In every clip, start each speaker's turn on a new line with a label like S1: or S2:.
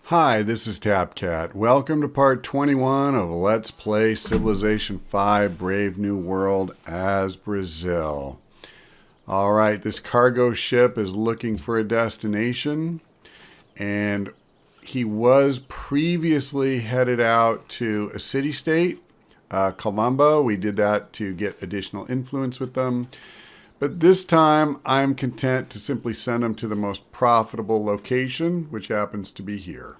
S1: Hi, this is TapCat. Welcome to part 21 of Let's Play Civilization V Brave New World as Brazil. Alright, this cargo ship is looking for a destination, and he was previously headed out to a city-state, Colombo. We did that to get additional influence with them. But this time, I'm content to simply send them to the most profitable location, which happens to be here.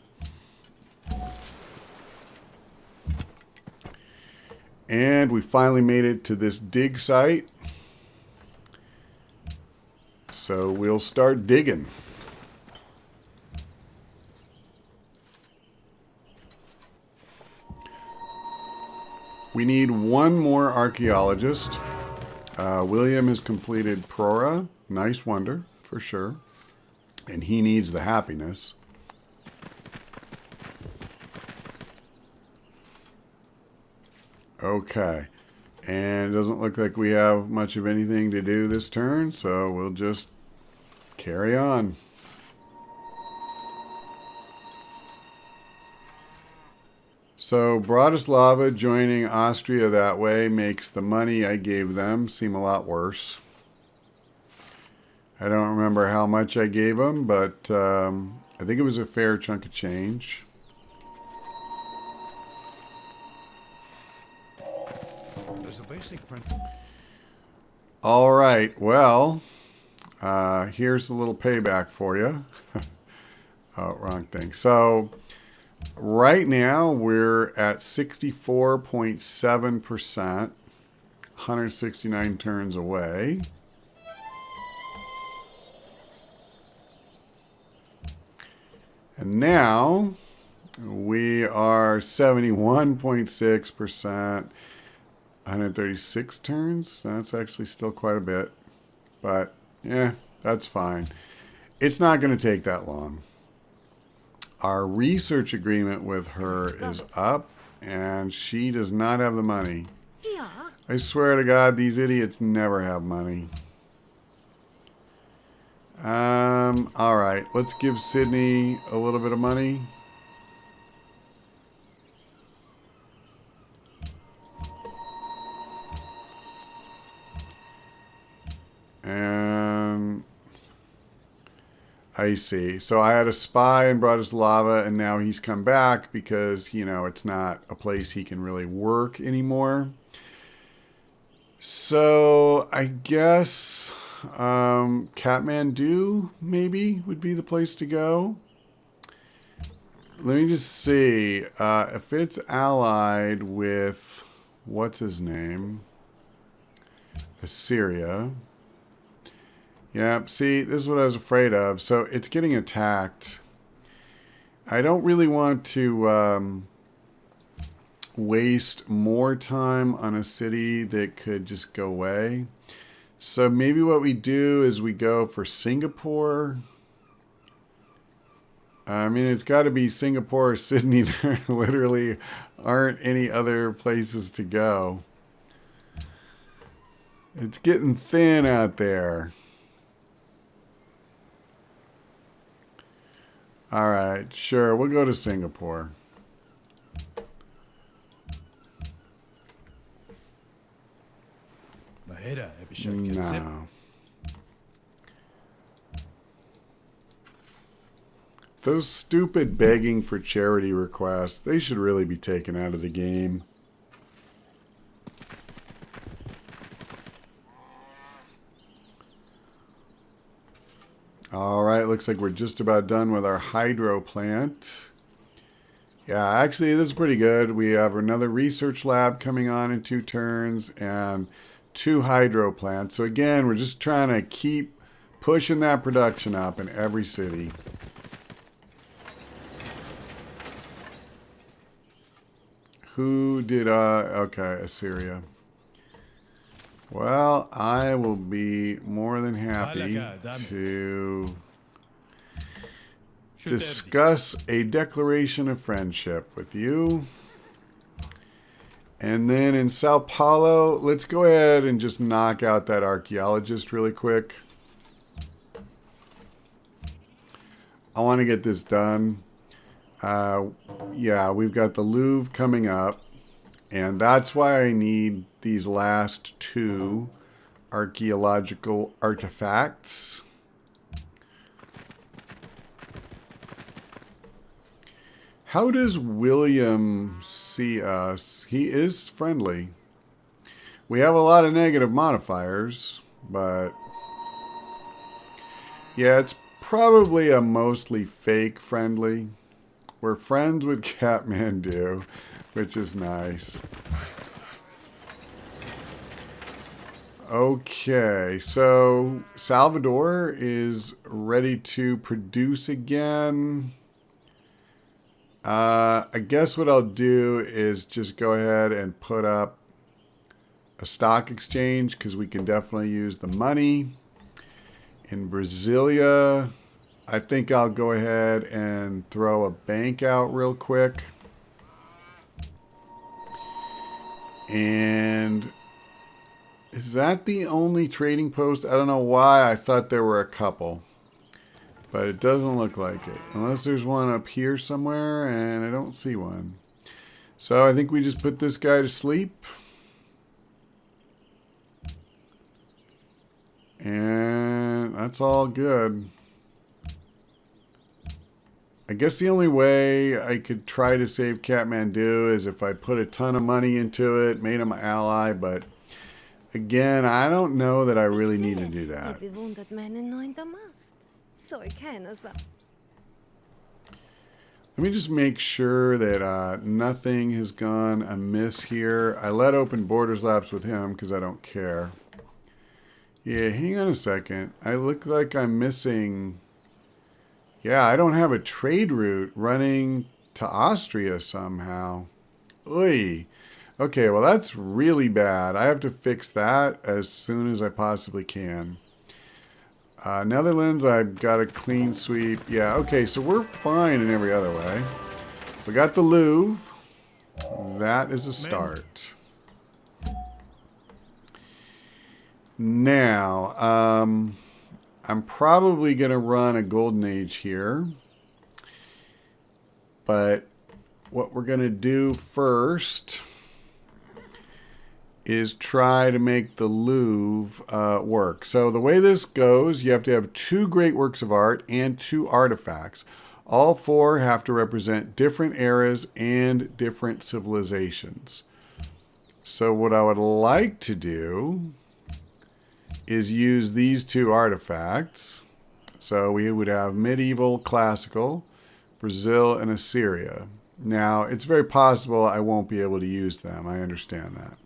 S1: And we finally made it to this dig site. So we'll start digging. We need one more archaeologist. William has completed Prora. Nice wonder, for sure. And he needs the happiness. Okay. And it doesn't look like we have much of anything to do this turn, so we'll just carry on. So Bratislava joining Austria that way makes the money I gave them seem a lot worse. I don't remember how much I gave them, but I think it was a fair chunk of change.
S2: There's a basic print.
S1: All right, well, here's a little payback for you. Oh, wrong thing. So right now we're at 64.7%, 169 turns away. And now we are 71.6%, 136 turns. That's actually still quite a bit. But, yeah, that's fine. It's not going to take that long. Our research agreement with her is up, and she does not have the money. I swear to God, these idiots never have money. All right, let's give Sydney a little bit of money. And I see. So I had a spy in Bratislava, and now he's come back because, you know, it's not a place he can really work anymore. So I guess Katmandu maybe would be the place to go. Let me just see if it's allied with what's his name, Assyria. Yeah, see, this is what I was afraid of. So it's getting attacked. I don't really want to waste more time on a city that could just go away. So maybe what we do is we go for Singapore. I mean, it's got to be Singapore or Sydney. There literally aren't any other places to go. It's getting thin out there. All right, sure, we'll go to Singapore. No. Those stupid begging for charity requests, they should really be taken out of the game. Alright, looks like we're just about done with our hydro plant. Yeah, actually this is pretty good. We have another research lab coming on in 2 turns and 2 hydro plants. So again, we're just trying to keep pushing that production up in every city. Who did, okay, Assyria. Well, I will be more than happy to discuss a declaration of friendship with you. And then in Sao Paulo, let's go ahead and just knock out that archaeologist really quick. I want to get this done. Yeah, we've got the Louvre coming up, and that's why I need these last two archaeological artifacts. How does William see us? He is friendly. We have a lot of negative modifiers, but yeah, it's probably a mostly fake friendly. We're friends with Katmandu, which is nice. Okay, so Salvador is ready to produce again. I guess what I'll do is just go ahead and put up a stock exchange because we can definitely use the money. In Brasilia, I think I'll go ahead and throw a bank out real quick. And is that the only trading post? I don't know why I thought there were a couple. But it doesn't look like it. Unless there's one up here somewhere, and I don't see one. So I think we just put this guy to sleep. And that's all good. I guess the only way I could try to save Katmandu is if I put a ton of money into it, made him an ally, but again, I don't know that I really need to do that. Let me just make sure that nothing has gone amiss here. I let open borders lapse with him because I don't care. Yeah, hang on a second. I look like I'm missing... Yeah, I don't have a trade route running to Austria somehow. Oy. Okay, well that's really bad. I have to fix that as soon as I possibly can. Netherlands, I've got a clean sweep. Yeah, okay, so we're fine in every other way. We got the Louvre. That is a start. Now, I'm probably going to run a golden age here. But what we're going to do first is try to make the Louvre work. So the way this goes, you have to have 2 great works of art and 2 artifacts. All 4 have to represent different eras and different civilizations. So what I would like to do is use these 2 artifacts. So we would have medieval, classical, Brazil, and Assyria. Now, it's very possible I won't be able to use them. I understand that.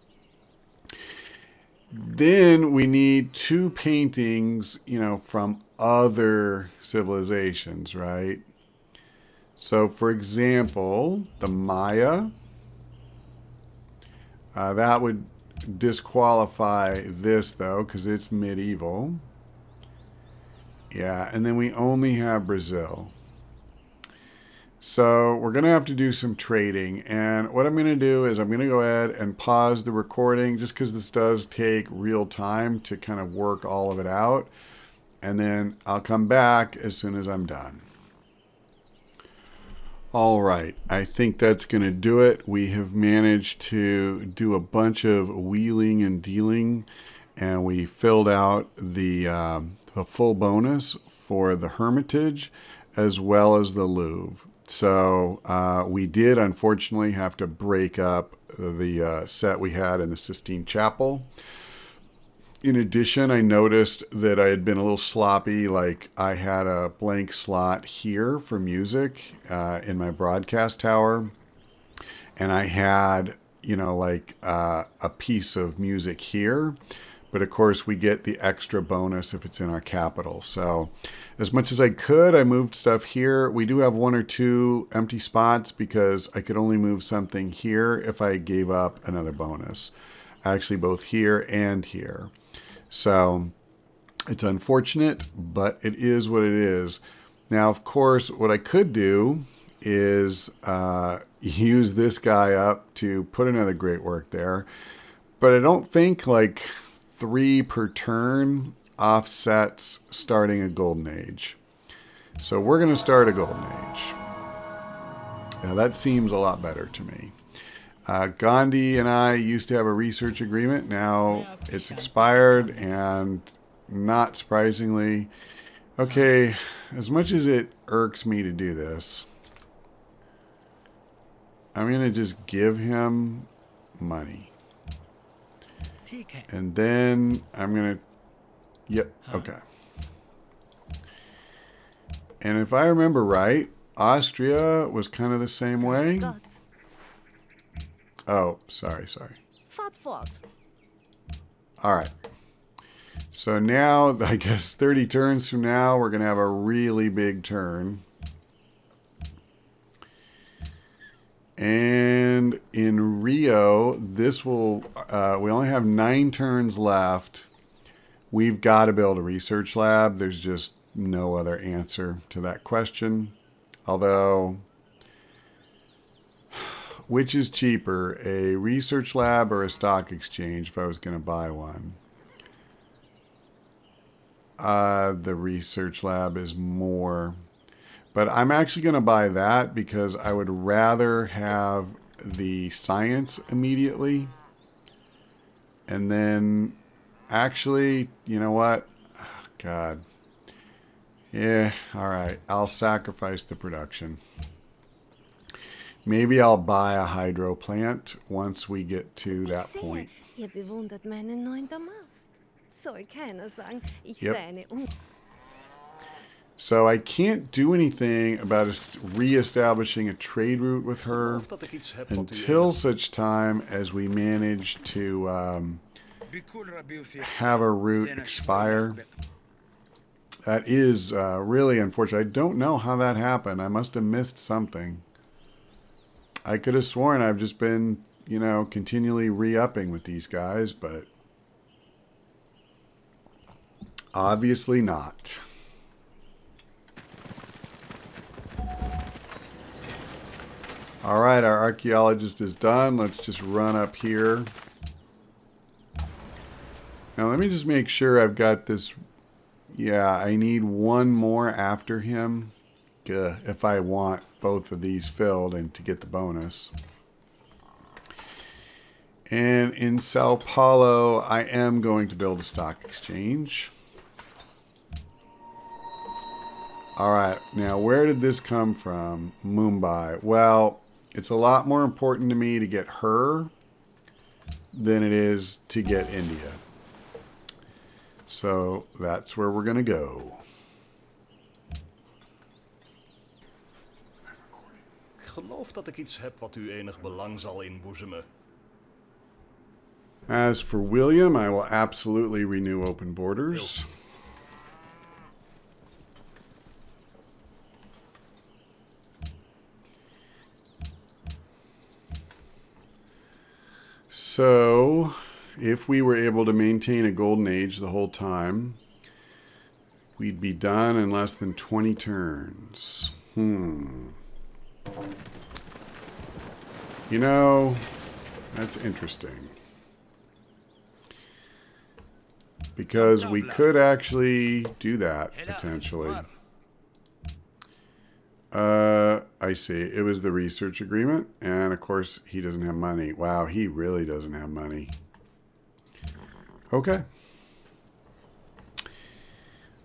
S1: Then we need 2 paintings, from other civilizations, right? So, for example, the Maya, that would disqualify this, though, because it's medieval. Yeah, and then we only have Brazil. So we're going to have to do some trading, and what I'm going to do is I'm going to go ahead and pause the recording just because this does take real time to kind of work all of it out, and then I'll come back as soon as I'm done. All right, I think that's going to do it. We have managed to do a bunch of wheeling and dealing, and we filled out the full bonus for the Hermitage as well as the Louvre. So we did, unfortunately, have to break up the set we had in the Sistine Chapel. In addition, I noticed that I had been a little sloppy. Like I had a blank slot here for music in my broadcast tower. And I had, a piece of music here. But of course, we get the extra bonus if it's in our capital. So as much as I could, I moved stuff here. We do have 1 or 2 empty spots because I could only move something here if I gave up another bonus. Actually, both here and here. So it's unfortunate, but it is what it is. Now, of course, what I could do is use this guy up to put another great work there. But I don't think 3 per turn offsets starting a golden age. So we're going to start a golden age. Now that seems a lot better to me. Gandhi and I used to have a research agreement. Now it's expired, and not surprisingly, okay, as much as it irks me to do this, I'm going to just give him money. And then I'm going to, yep, okay. And if I remember right, Austria was kind of the same way. Oh, sorry. All right. So now, I guess 30 turns from now, we're going to have a really big turn. And in Rio, this will, we only have 9 turns left. We've got to build a research lab. There's just no other answer to that question. Although, which is cheaper, a research lab or a stock exchange if I was going to buy one? The research lab is more. But I'm actually going to buy that because I would rather have the science immediately. And then, actually, you know what? God. Yeah, all right. I'll sacrifice the production. Maybe I'll buy a hydro plant once we get to that point.
S3: Ihr bewundert meinen neuen Damast. Soll keiner sagen, ich
S1: Yep.
S3: sei eine
S1: So I can't do anything about reestablishing a trade route with her until such time as we manage to have a route expire. That is really unfortunate. I don't know how that happened. I must have missed something. I could have sworn I've just been, you know, continually re-upping with these guys, but obviously not. All right, our archaeologist is done. Let's just run up here. Now, let me just make sure I've got this. Yeah, I need one more after him if I want both of these filled and to get the bonus. And in Sao Paulo, I am going to build a stock exchange. All right, now where did this come from? Mumbai. Well, it's a lot more important to me to get her than it is to get India. So that's where we're going to go.
S4: Ik geloof dat ik iets heb wat u enig belang zal inboezemen.
S1: As for William, I will absolutely renew open borders. So, if we were able to maintain a golden age the whole time, we'd be done in less than 20 turns. You know, that's interesting. Because we could actually do that, potentially. I see. It was the research agreement. And, of course, he doesn't have money. Wow, he really doesn't have money. Okay.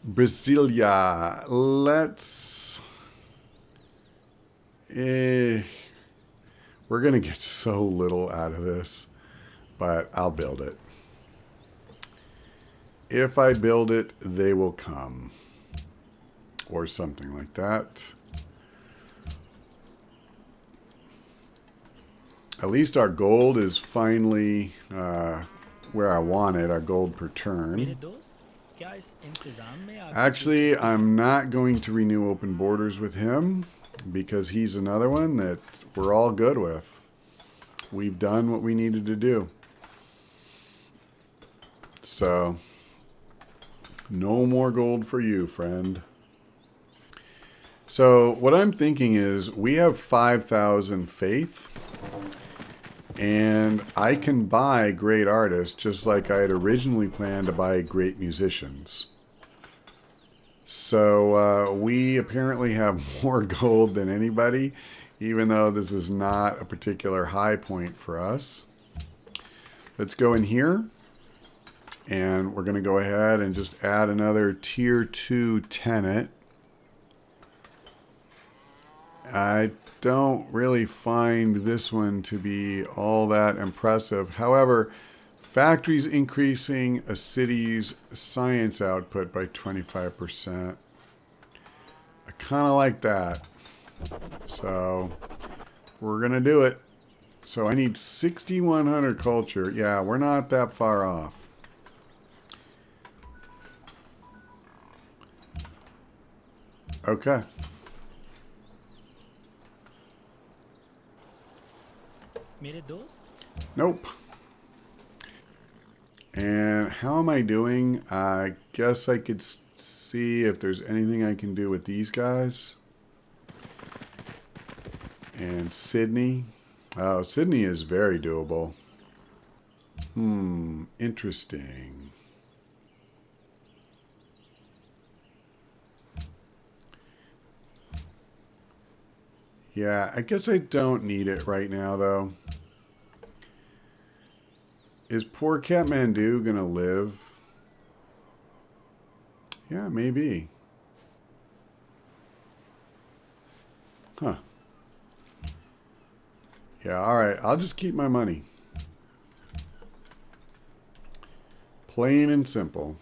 S1: Brasilia. Let's... we're going to get so little out of this. But I'll build it. If I build it, they will come. Or something like that. At least our gold is finally where I want it, our gold per turn. Actually, I'm not going to renew open borders with him because he's another one that we're all good with. We've done what we needed to do. So, no more gold for you, friend. So, what I'm thinking is we have 5,000 faith. And I can buy great artists just like I had originally planned to buy great musicians. So we apparently have more gold than anybody, even though this is not a particular high point for us. Let's go in here, and we're going to go ahead and just add another tier 2 tenant. I don't really find this one to be all that impressive. However, factories increasing a city's science output by 25%. I kind of like that. So we're going to do it. So I need 6,100 culture. Yeah, we're not that far off. Okay. Nope. And how am I doing? I guess I could see if there's anything I can do with these guys. And Sydney. Oh, Sydney is very doable. Interesting. Yeah, I guess I don't need it right now, though. Is poor Katmandu gonna live? Yeah, maybe. Huh. Yeah, alright. I'll just keep my money. Plain and simple.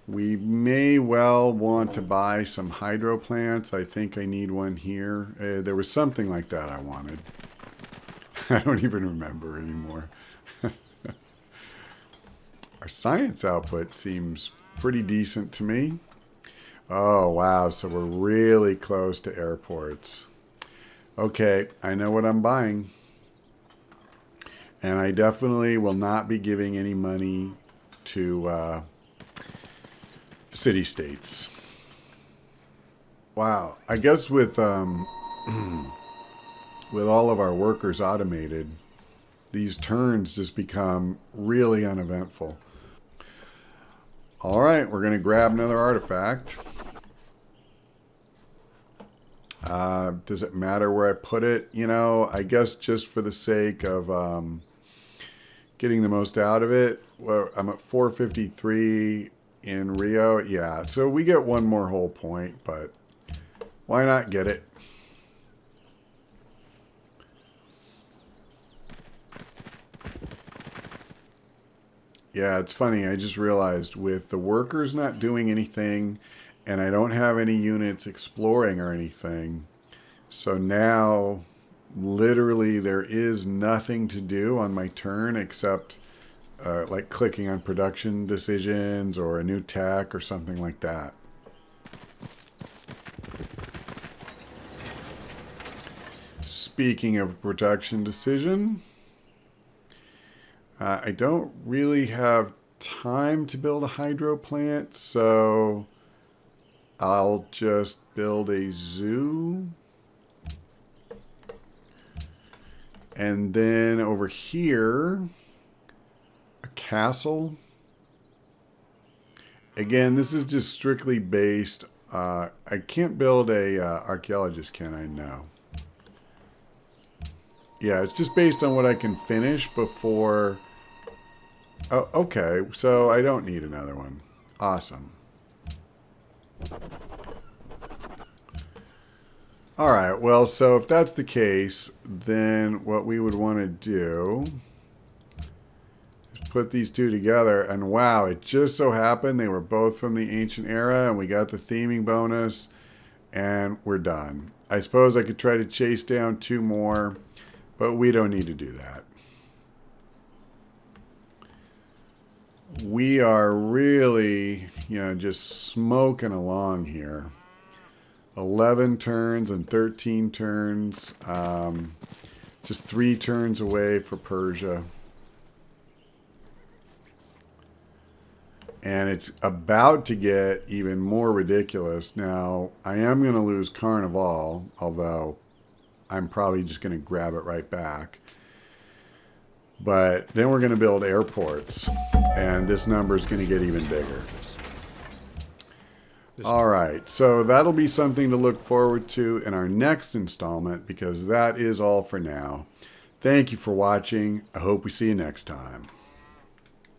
S1: We may well want to buy some hydro plants. I think I need one here. There was something like that I wanted. I don't even remember anymore. Our science output seems pretty decent to me. Oh, wow. So we're really close to airports. Okay, I know what I'm buying. And I definitely will not be giving any money to city-states. Wow. I guess with with all of our workers automated, these turns just become really uneventful. All right, we're going to grab another artifact. Does it matter where I put it? You know, I guess just for the sake of getting the most out of it. Well, I'm at 453 in Rio. Yeah, so we get one more whole point, but why not get it? Yeah, it's funny. I just realized with the workers not doing anything, and I don't have any units exploring or anything. So now, literally, there is nothing to do on my turn except like clicking on production decisions or a new tech or something like that. Speaking of production decision, I don't really have time to build a hydro plant, so I'll just build a zoo. And then over here, a castle. Again, this is just strictly based. I can't build a archaeologist, can I? No. Yeah, it's just based on what I can finish before. Oh, okay. So I don't need another one. Awesome. All right. Well, so if that's the case, then what we would want to do is put these two together. And wow, it just so happened they were both from the ancient era, and we got the theming bonus, and we're done. I suppose I could try to chase down two more, but we don't need to do that. We are really, just smoking along here. 11 turns and 13 turns. Just 3 turns away for Persia. And it's about to get even more ridiculous. Now, I am going to lose Carnival, although I'm probably just going to grab it right back. But then we're going to build airports, and this number is going to get even bigger. All right, so that'll be something to look forward to in our next installment, because that is all for now. Thank you for watching. I hope we see you next time.